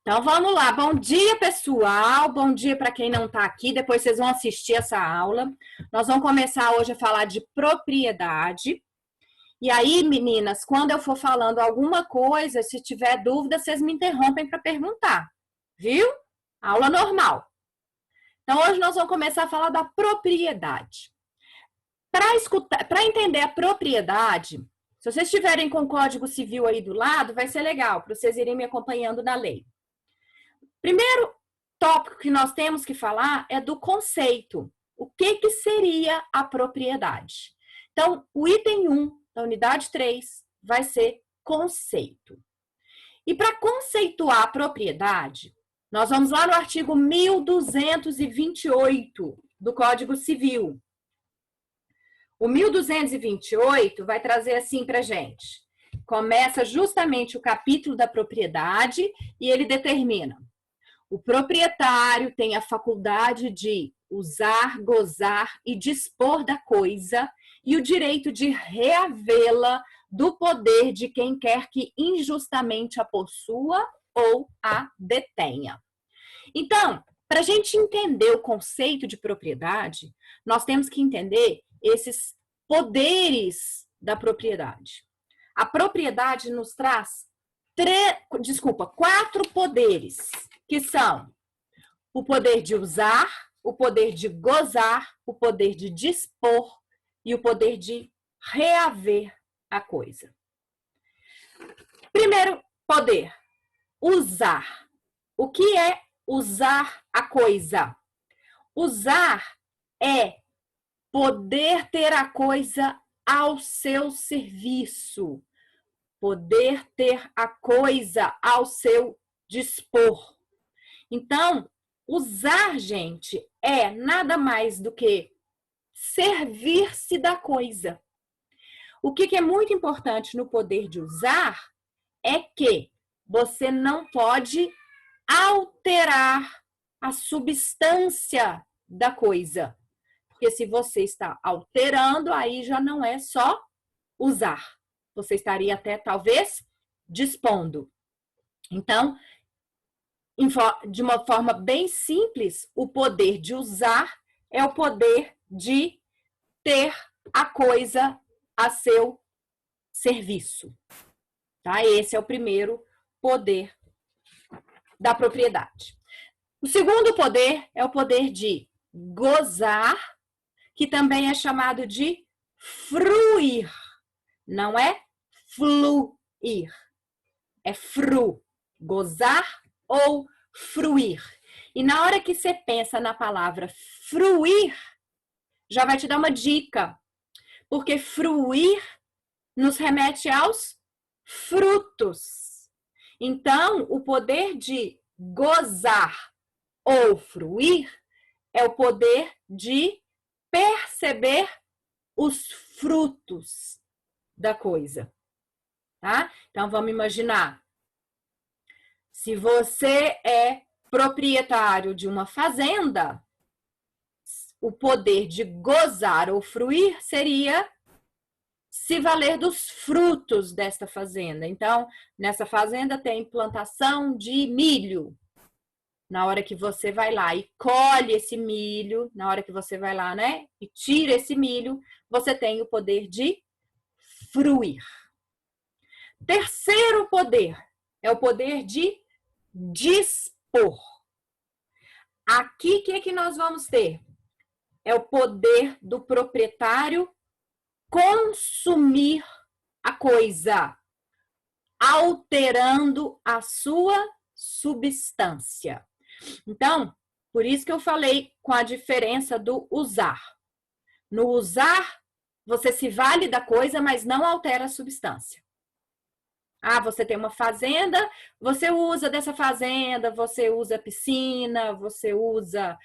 Então vamos lá. Bom dia, pessoal. Bom dia para quem não está aqui. Depois vocês vão assistir essa aula. Nós vamos começar hoje a falar de propriedade. E aí, meninas, quando eu for falando alguma coisa, se tiver dúvida, vocês me interrompem para perguntar. Viu? Aula normal. Então hoje nós vamos começar a falar da propriedade. Para entender a propriedade, se vocês estiverem com o Código Civil aí do lado, vai ser legal para vocês irem me acompanhando na lei. Primeiro tópico que nós temos que falar é do conceito. O que seria a propriedade? Então, o item 1 da unidade 3 vai ser conceito. E para conceituar a propriedade, nós vamos lá no artigo 1228 do Código Civil. O 1228 vai trazer assim para a gente. Começa justamente o capítulo da propriedade e ele determina: o proprietário tem a faculdade de usar, gozar e dispor da coisa e o direito de reavê-la do poder de quem quer que injustamente a possua ou a detenha. Então, para a gente entender o conceito de propriedade, nós temos que entender esses poderes da propriedade. A propriedade nos traz quatro poderes, que são o poder de usar, o poder de gozar, o poder de dispor e o poder de reaver a coisa. Primeiro poder, usar. O que é usar a coisa? Usar é poder ter a coisa ao seu serviço, poder ter a coisa ao seu dispor. Então, usar, gente, é nada mais do que servir-se da coisa. O que é muito importante no poder de usar é que você não pode alterar a substância da coisa. Porque se você está alterando, aí já não é só usar. Você estaria até, talvez, dispondo. Então, de uma forma bem simples, o poder de usar é o poder de ter a coisa a seu serviço. Tá? Esse é o primeiro poder da propriedade. O segundo poder é o poder de gozar, que também é chamado de fruir. Não é fluir, é fru, gozar ou fruir. E na hora que você pensa na palavra fruir, já vai te dar uma dica, porque fruir nos remete aos frutos. Então, o poder de gozar ou fruir é o poder de perceber os frutos da coisa, tá? Então, vamos imaginar. Se você é proprietário de uma fazenda, o poder de gozar ou fruir seria se valer dos frutos desta fazenda. Então, nessa fazenda tem plantação de milho. Na hora que você vai lá e colhe esse milho, na hora que você vai lá, né, e tira esse milho, você tem o poder de fruir. Terceiro poder é o poder de dispor. Aqui, o que nós vamos ter? É o poder do proprietário consumir a coisa, alterando a sua substância. Então, por isso que eu falei com a diferença do usar. No usar, você se vale da coisa, mas não altera a substância. Ah, você tem uma fazenda, você usa dessa fazenda, você usa a piscina, você usa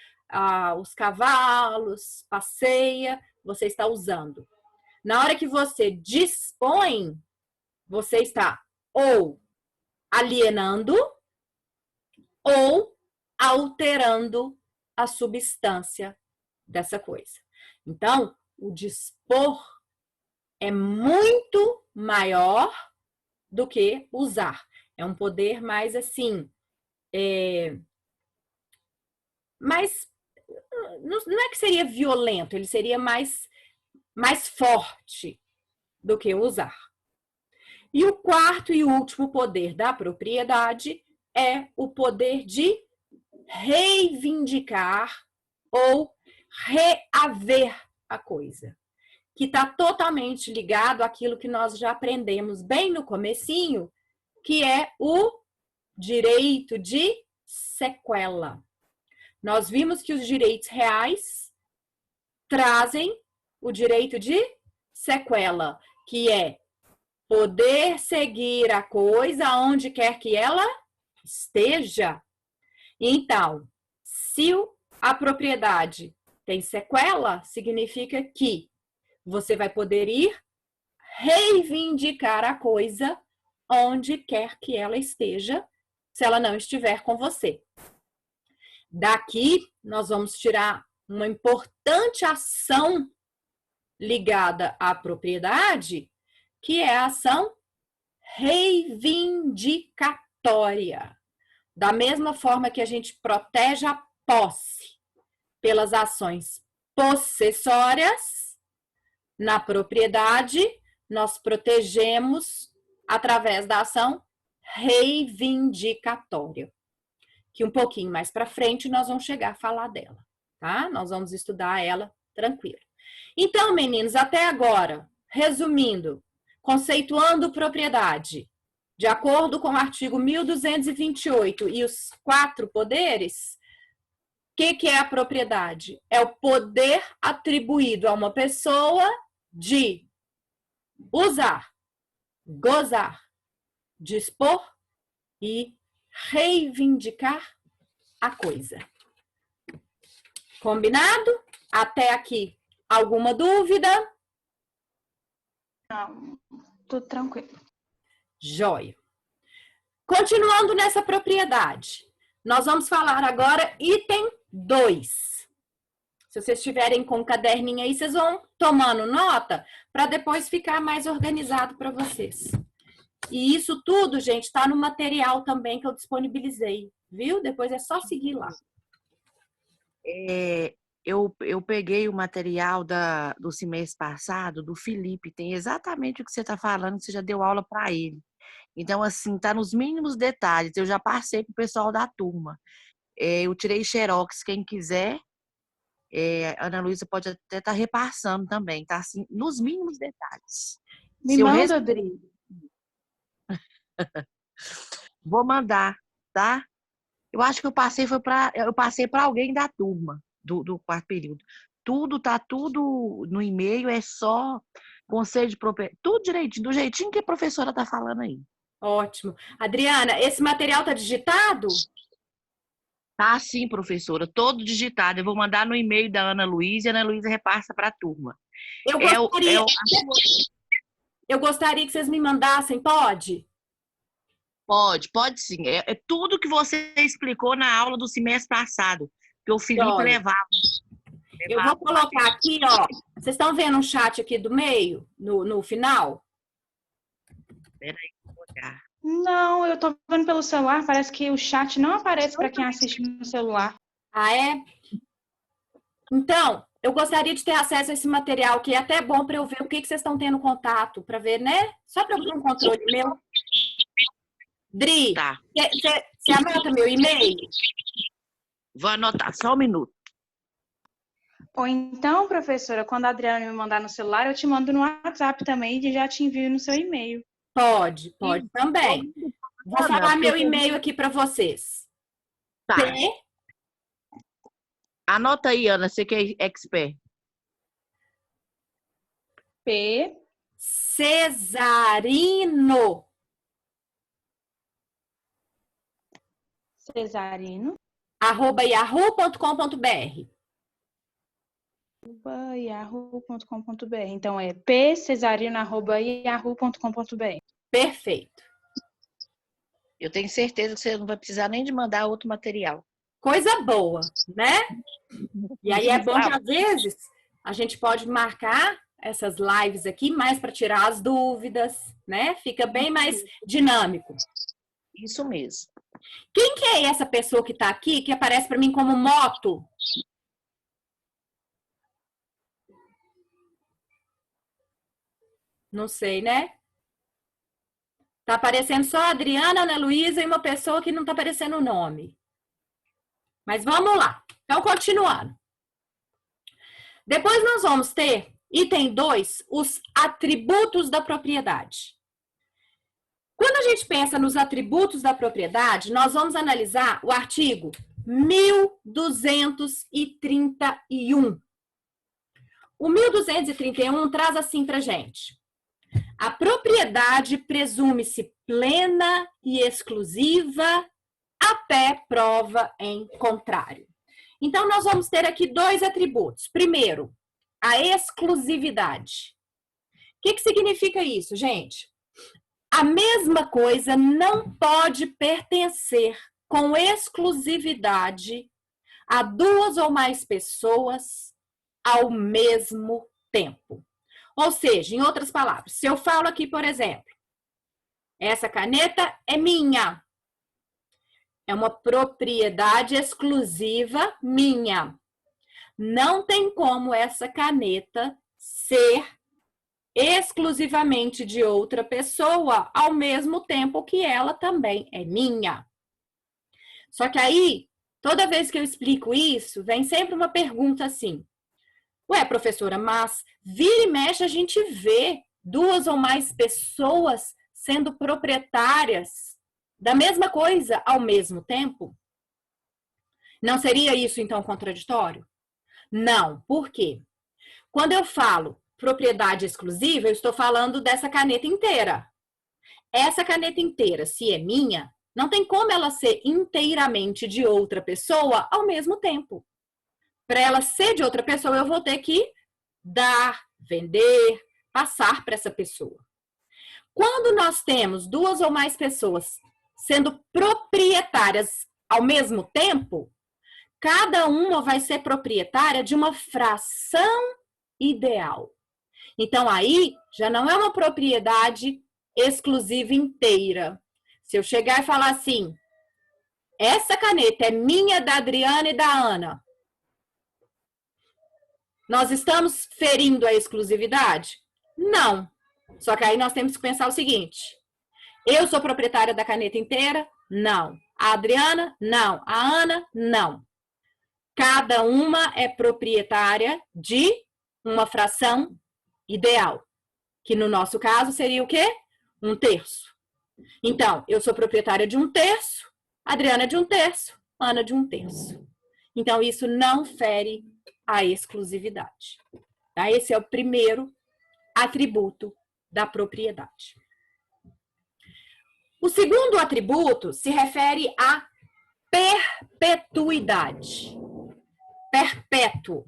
os cavalos, passeia, você está usando. Na hora que você dispõe, você está ou alienando ou alterando a substância dessa coisa. Então, o dispor é muito maior do que usar. É um poder mais assim, Mas não é que seria violento, ele seria mais forte do que usar. E o quarto e último poder da propriedade é o poder de reivindicar ou reaver a coisa, que está totalmente ligado àquilo que nós já aprendemos bem no comecinho, que é o direito de sequela. Nós vimos que os direitos reais trazem o direito de sequela, que é poder seguir a coisa onde quer que ela esteja. Então, se a propriedade tem sequela, significa que você vai poder ir reivindicar a coisa onde quer que ela esteja, se ela não estiver com você. Daqui, nós vamos tirar uma importante ação ligada à propriedade, que é a ação reivindicatória. Da mesma forma que a gente protege a posse pelas ações possessórias, na propriedade, nós protegemos através da ação reivindicatória, que um pouquinho mais para frente nós vamos chegar a falar dela, tá? Nós vamos estudar ela tranquilo. Então, meninos, até agora, resumindo, conceituando propriedade, de acordo com o artigo 1228 e os 4 poderes, o que é a propriedade? É o poder atribuído a uma pessoa de usar, gozar, dispor e reivindicar a coisa. Combinado? Até aqui, alguma dúvida? Não, tudo tranquilo. Joia. Continuando nessa propriedade, nós vamos falar agora item 2. Se vocês estiverem com o caderninho aí, vocês vão tomando nota para depois ficar mais organizado para vocês. E isso tudo, gente, está no material também que eu disponibilizei, viu? Depois é só seguir lá. Eu peguei o material do semestre passado, do Felipe, tem exatamente o que você está falando, você já deu aula para ele. Então, assim, tá nos mínimos detalhes. Eu já passei pro pessoal da turma. Eu tirei xerox, quem quiser. A Ana Luísa pode até estar repassando também, tá? Assim, nos mínimos detalhes. Me manda, Adri. Vou mandar, tá? Eu acho que eu passei para alguém da turma, do quarto período. Tá tudo no e-mail, é só conselho de propriedade, tudo direitinho, do jeitinho que a professora tá falando aí. Ótimo. Adriana, esse material tá digitado? Tá sim, professora, todo digitado. Eu vou mandar no e-mail da Ana Luísa e a Ana Luísa repassa para a turma. Eu gostaria que vocês me mandassem, pode? Pode sim. É tudo que você explicou na aula do semestre passado, que o Felipe levava. Eu vou colocar aqui, ó. Vocês estão vendo um chat aqui do meio, no final? Peraí, vou olhar. Não, eu tô vendo pelo celular, parece que o chat não aparece para quem assiste no celular. Ah, é? Então, eu gostaria de ter acesso a esse material, que é até bom para eu ver o que vocês estão tendo contato, para ver, né? Só para eu ter um controle meu. Dri, Tá. Você anota meu e-mail? Vou anotar, só um minuto. Ou então, professora, quando a Adriana me mandar no celular, eu te mando no WhatsApp também e já te envio no seu e-mail. Pode também. Vou falar meu e-mail aqui para vocês. Tá. Anota aí, Ana, você que é expert. P. Cesarino. @yahoo.com.br. yahoo.com.br. Então é pcesarino@yahoo.com.br. Perfeito. Eu tenho certeza que você não vai precisar nem de mandar outro material. Coisa boa, né? E aí é bom que às vezes a gente pode marcar essas lives aqui mais para tirar as dúvidas, né? Fica bem mais dinâmico. Isso mesmo. Quem que é essa pessoa que está aqui, que aparece para mim como moto? Não sei, né? Tá aparecendo só a Adriana, Ana Luísa e uma pessoa que não tá aparecendo o nome. Mas vamos lá. Então, continuando. Depois nós vamos ter, item 2, os atributos da propriedade. Quando a gente pensa nos atributos da propriedade, nós vamos analisar o artigo 1231. O 1231 traz assim pra gente: a propriedade presume-se plena e exclusiva até prova em contrário. Então, nós vamos ter aqui 2 atributos. Primeiro, a exclusividade. O que significa isso, gente? A mesma coisa não pode pertencer com exclusividade a 2 ou mais pessoas ao mesmo tempo. Ou seja, em outras palavras, se eu falo aqui, por exemplo, essa caneta é minha. É uma propriedade exclusiva minha. Não tem como essa caneta ser exclusivamente de outra pessoa, ao mesmo tempo que ela também é minha. Só que aí, toda vez que eu explico isso, vem sempre uma pergunta assim: ué, professora, mas vira e mexe a gente vê 2 ou mais pessoas sendo proprietárias da mesma coisa ao mesmo tempo? Não seria isso, então, contraditório? Não. Por quê? Quando eu falo propriedade exclusiva, eu estou falando dessa caneta inteira. Essa caneta inteira, se é minha, não tem como ela ser inteiramente de outra pessoa ao mesmo tempo. Para ela ser de outra pessoa, eu vou ter que dar, vender, passar para essa pessoa. Quando nós temos 2 ou mais pessoas sendo proprietárias ao mesmo tempo, cada uma vai ser proprietária de uma fração ideal. Então, aí, já não é uma propriedade exclusiva inteira. Se eu chegar e falar assim, essa caneta é minha, da Adriana e da Ana, nós estamos ferindo a exclusividade? Não. Só que aí nós temos que pensar o seguinte: eu sou proprietária da caneta inteira? Não. A Adriana? Não. A Ana? Não. Cada uma é proprietária de uma fração ideal, que no nosso caso seria o quê? 1/3. Então, eu sou proprietária de 1/3, Adriana de 1/3, Ana de 1/3. Então, isso não fere a exclusividade. Tá? Esse é o primeiro atributo da propriedade. O segundo atributo se refere à perpetuidade. Perpétuo.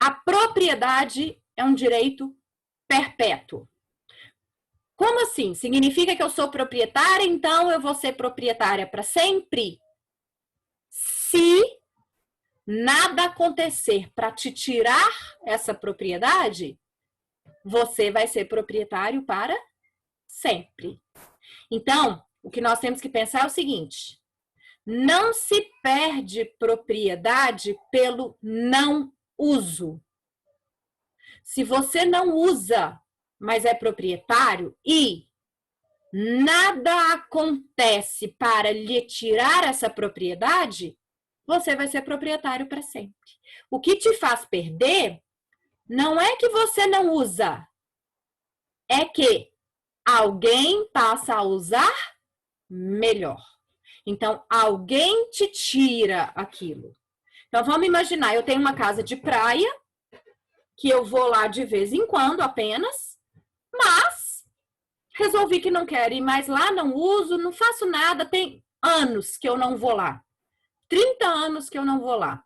A propriedade é um direito perpétuo. Como assim? Significa que eu sou proprietária, então eu vou ser proprietária para sempre? Se nada acontecer para te tirar essa propriedade, você vai ser proprietário para sempre. Então, o que nós temos que pensar é o seguinte: não se perde propriedade pelo não uso. Se você não usa, mas é proprietário e nada acontece para lhe tirar essa propriedade, você vai ser proprietário para sempre. O que te faz perder não é que você não usa, é que alguém passa a usar melhor. Então, alguém te tira aquilo. Então, vamos imaginar, eu tenho uma casa de praia, que eu vou lá de vez em quando apenas, mas resolvi que não quero ir mais lá, não uso, não faço nada, tem anos que eu não vou lá. 30 anos que eu não vou lá.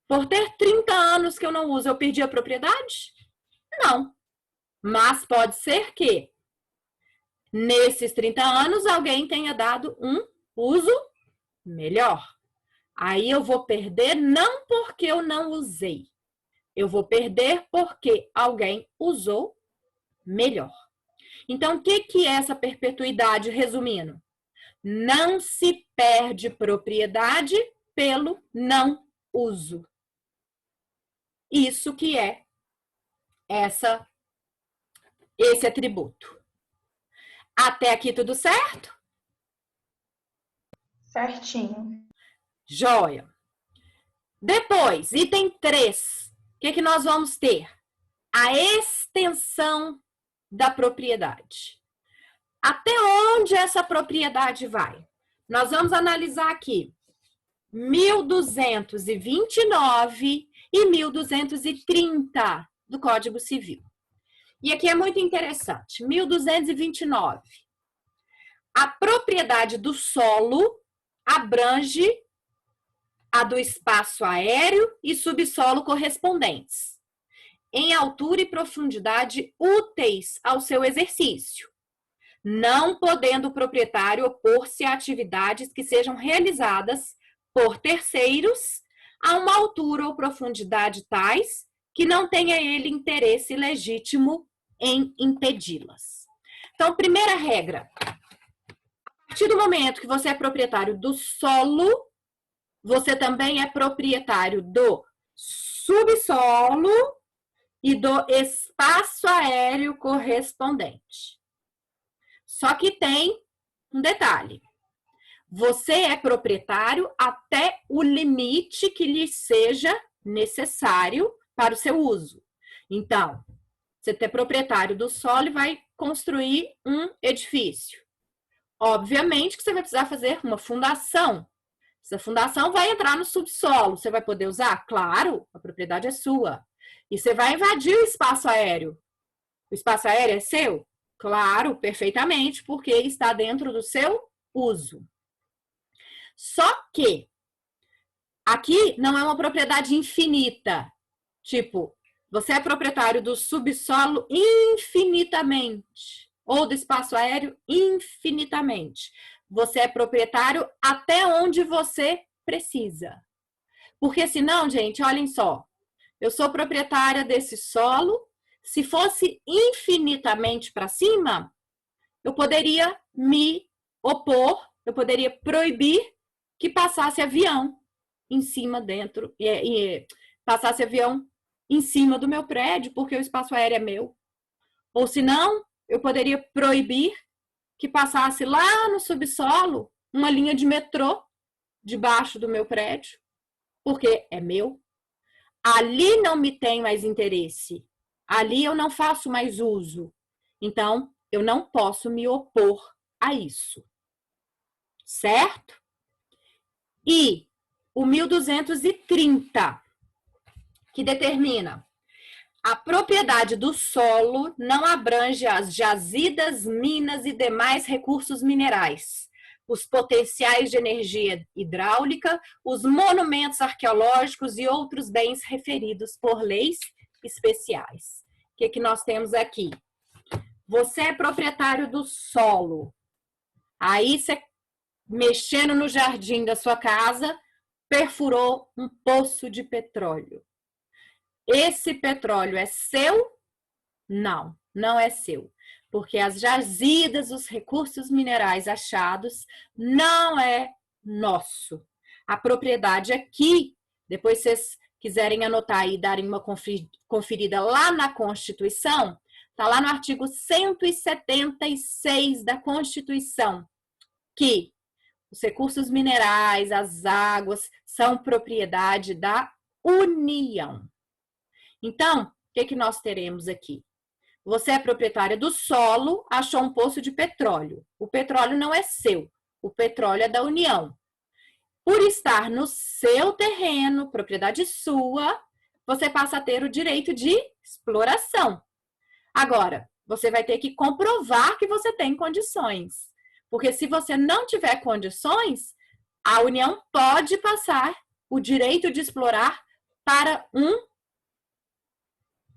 Por ter 30 anos que eu não uso, eu perdi a propriedade? Não. Mas pode ser que nesses 30 anos alguém tenha dado um uso melhor. Aí eu vou perder não porque eu não usei. Eu vou perder porque alguém usou melhor. Então, o que é essa perpetuidade, resumindo? Não se perde propriedade pelo não uso. Isso que é esse atributo. Até aqui tudo certo? Certinho. Joia. Depois, item 3. O que nós vamos ter? A extensão da propriedade. Até onde essa propriedade vai? Nós vamos analisar aqui 1229 e 1230 do Código Civil. E aqui é muito interessante. 1229. A propriedade do solo abrange a do espaço aéreo e subsolo correspondentes, em altura e profundidade úteis ao seu exercício, não podendo o proprietário opor-se a atividades que sejam realizadas por terceiros a uma altura ou profundidade tais que não tenha ele interesse legítimo em impedi-las. Então, primeira regra, a partir do momento que você é proprietário do solo, você também é proprietário do subsolo e do espaço aéreo correspondente. Só que tem um detalhe. Você é proprietário até o limite que lhe seja necessário para o seu uso. Então, você é proprietário do solo e vai construir um edifício. Obviamente que você vai precisar fazer uma fundação. Essa fundação vai entrar no subsolo. Você vai poder usar? Claro, a propriedade é sua. E você vai invadir o espaço aéreo. O espaço aéreo é seu? Claro, perfeitamente, porque está dentro do seu uso. Só que aqui não é uma propriedade infinita. Tipo, você é proprietário do subsolo infinitamente, ou do espaço aéreo infinitamente. Você é proprietário até onde você precisa. Porque senão, gente, olhem só. Eu sou proprietária desse solo. Se fosse infinitamente para cima, eu poderia me opor, eu poderia proibir que passasse avião em cima passasse avião em cima do meu prédio, porque o espaço aéreo é meu. Ou se não, eu poderia proibir que passasse lá no subsolo uma linha de metrô debaixo do meu prédio, porque é meu. Ali não me tem mais interesse. Ali eu não faço mais uso. Então, eu não posso me opor a isso. Certo? E o 1230, que determina: a propriedade do solo não abrange as jazidas, minas e demais recursos minerais, os potenciais de energia hidráulica, os monumentos arqueológicos e outros bens referidos por leis especiais. O que nós temos aqui? Você é proprietário do solo. Aí você, mexendo no jardim da sua casa, perfurou um poço de petróleo. Esse petróleo é seu? Não, não é seu. Porque as jazidas, os recursos minerais achados, não é nosso. A propriedade aqui, depois vocês quiserem anotar e darem uma conferida lá na Constituição, está lá no artigo 176 da Constituição, que os recursos minerais, as águas, são propriedade da União. Então, o que nós teremos aqui? Você é proprietária do solo, achou um poço de petróleo. O petróleo não é seu, o petróleo é da União. Por estar no seu terreno, propriedade sua, você passa a ter o direito de exploração. Agora, você vai ter que comprovar que você tem condições. Porque se você não tiver condições, a União pode passar o direito de explorar para um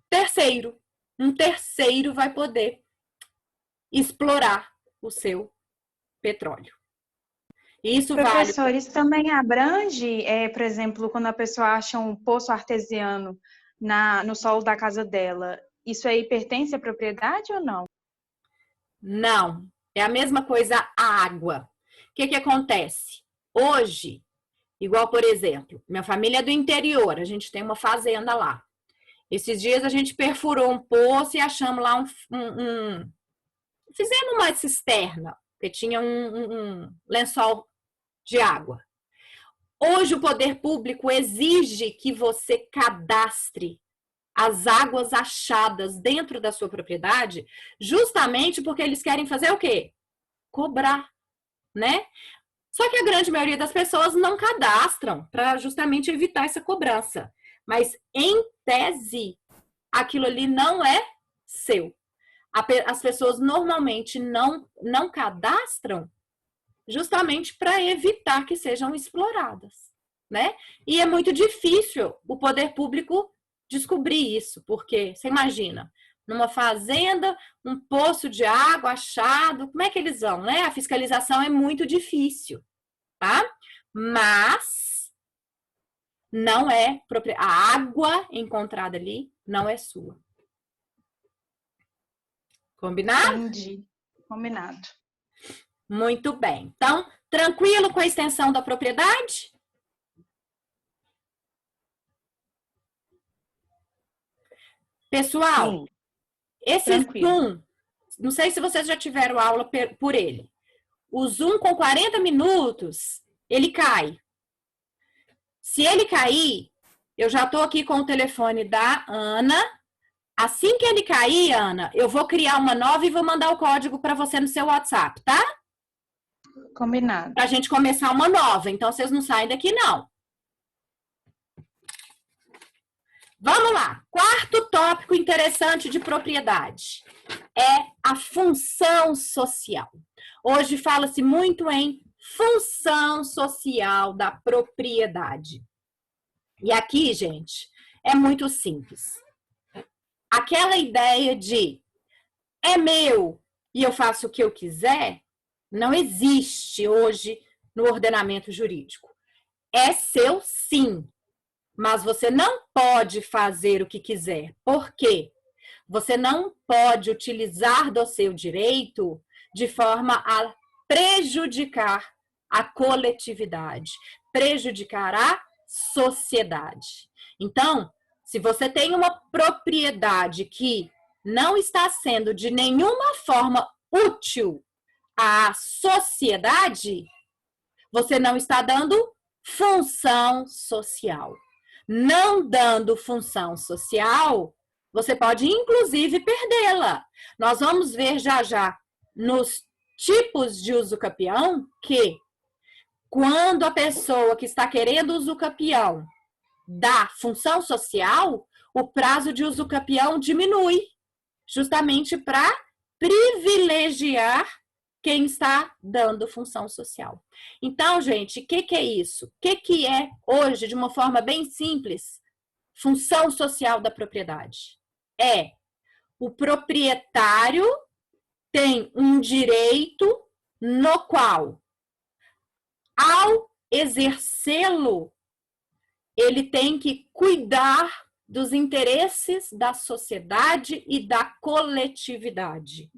terceiro. Um terceiro vai poder explorar o seu petróleo. Isso Professor, vale... isso também abrange, por exemplo, quando a pessoa acha um poço artesiano no solo da casa dela, isso aí pertence à propriedade ou não? Não. É a mesma coisa a água. O que acontece? Hoje, igual, por exemplo, minha família é do interior, a gente tem uma fazenda lá. Esses dias a gente perfurou um poço e achamos lá fizemos uma cisterna, porque tinha um lençol de água. Hoje o poder público exige que você cadastre as águas achadas dentro da sua propriedade, justamente porque eles querem fazer o quê? Cobrar, né? Só que a grande maioria das pessoas não cadastram para justamente evitar essa cobrança. Mas, em tese, aquilo ali não é seu. As pessoas normalmente não cadastram justamente para evitar que sejam exploradas, né? E é muito difícil o poder público descobrir isso, porque, você imagina, numa fazenda, um poço de água achado, como é que eles vão, né? A fiscalização é muito difícil, tá? Mas não é a água encontrada ali não é sua. Combinado? Entendi. Combinado. Muito bem. Então, tranquilo com a extensão da propriedade? Pessoal, Sim, esse tranquilo. Zoom, não sei se vocês já tiveram aula por ele. O Zoom com 40 minutos, ele cai. Se ele cair, eu já estou aqui com o telefone da Ana. Assim que ele cair, Ana, eu vou criar uma nova e vou mandar o código para você no seu WhatsApp, tá? Combinado. Pra gente começar uma nova. Então, vocês não saem daqui, não. Vamos lá. Quarto tópico interessante de propriedade é a função social. Hoje fala-se muito em função social da propriedade. E aqui, gente, é muito simples. Aquela ideia de é meu e eu faço o que eu quiser, não existe hoje no ordenamento jurídico. É seu, sim, mas você não pode fazer o que quiser. Por quê? Você não pode utilizar do seu direito de forma a prejudicar a coletividade, prejudicar a sociedade. Então, se você tem uma propriedade que não está sendo de nenhuma forma útil à sociedade, você não está dando função social. Não dando função social, você pode inclusive perdê-la. Nós vamos ver já já nos tipos de usucapião que quando a pessoa que está querendo usucapião dá função social, o prazo de usucapião diminui, justamente para privilegiar quem está dando função social. Então, gente, o que é isso? O que é, hoje, de uma forma bem simples, função social da propriedade? É o proprietário tem um direito no qual, ao exercê-lo, ele tem que cuidar dos interesses da sociedade e da coletividade.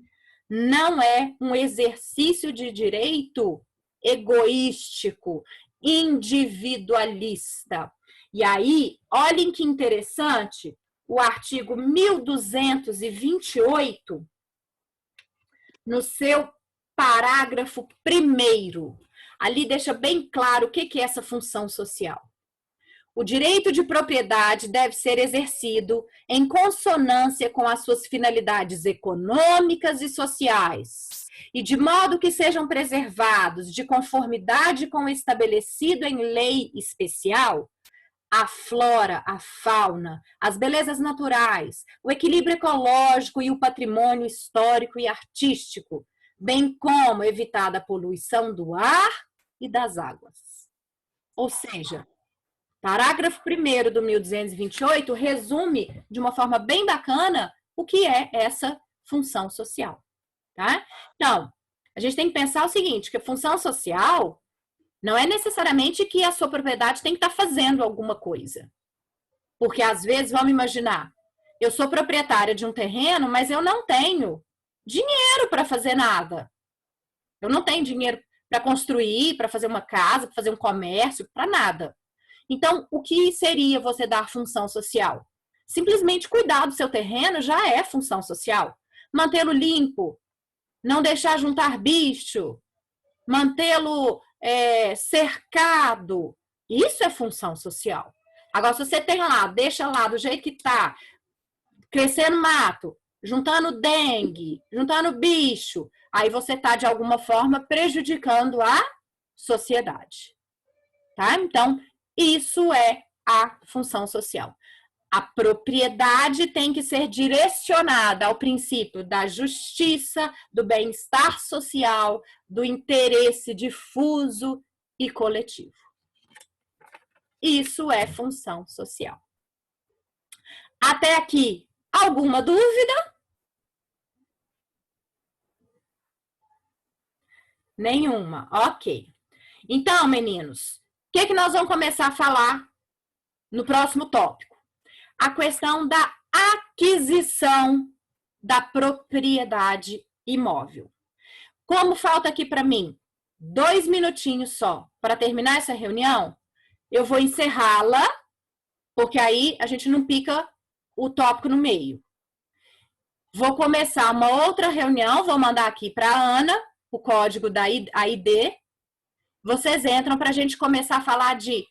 Não é um exercício de direito egoístico, individualista. E aí, olhem que interessante, o artigo 1228, no seu parágrafo 1º, ali deixa bem claro o que é essa função social. O direito de propriedade deve ser exercido em consonância com as suas finalidades econômicas e sociais, e de modo que sejam preservados, de conformidade com o estabelecido em lei especial, a flora, a fauna, as belezas naturais, o equilíbrio ecológico e o patrimônio histórico e artístico, bem como evitada a poluição do ar e das águas. Ou seja, parágrafo 1º do 1228 resume de uma forma bem bacana o que é essa função social, tá? Então, a gente tem que pensar o seguinte, que a função social não é necessariamente que a sua propriedade tem que estar fazendo alguma coisa. Porque às vezes, vamos imaginar, eu sou proprietária de um terreno, mas eu não tenho dinheiro para fazer nada. Eu não tenho dinheiro para construir, para fazer uma casa, para fazer um comércio, para nada. Então, o que seria você dar função social? Simplesmente cuidar do seu terreno já é função social. Mantê-lo limpo, não deixar juntar bicho, mantê-lo cercado, isso é função social. Agora, se você tem lá, deixa lá do jeito que tá, crescendo mato, juntando dengue, juntando bicho, aí você tá, de alguma forma, prejudicando a sociedade. Tá? Então, isso é a função social. A propriedade tem que ser direcionada ao princípio da justiça, do bem-estar social, do interesse difuso e coletivo. Isso é função social. Até aqui, alguma dúvida? Nenhuma. Ok. Então, meninos, o que nós vamos começar a falar no próximo tópico? A questão da aquisição da propriedade imóvel. Como falta aqui para mim 2 minutinhos só para terminar essa reunião, eu vou encerrá-la, porque aí a gente não pica o tópico no meio. Vou começar uma outra reunião, vou mandar aqui para a Ana o código da AID. Vocês entram para a gente começar a falar de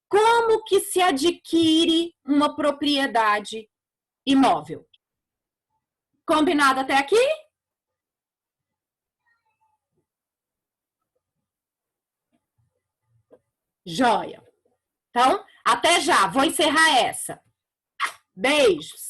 como que se adquire uma propriedade imóvel. Combinado até aqui? Joia. Então, até já. Vou encerrar essa. Beijos.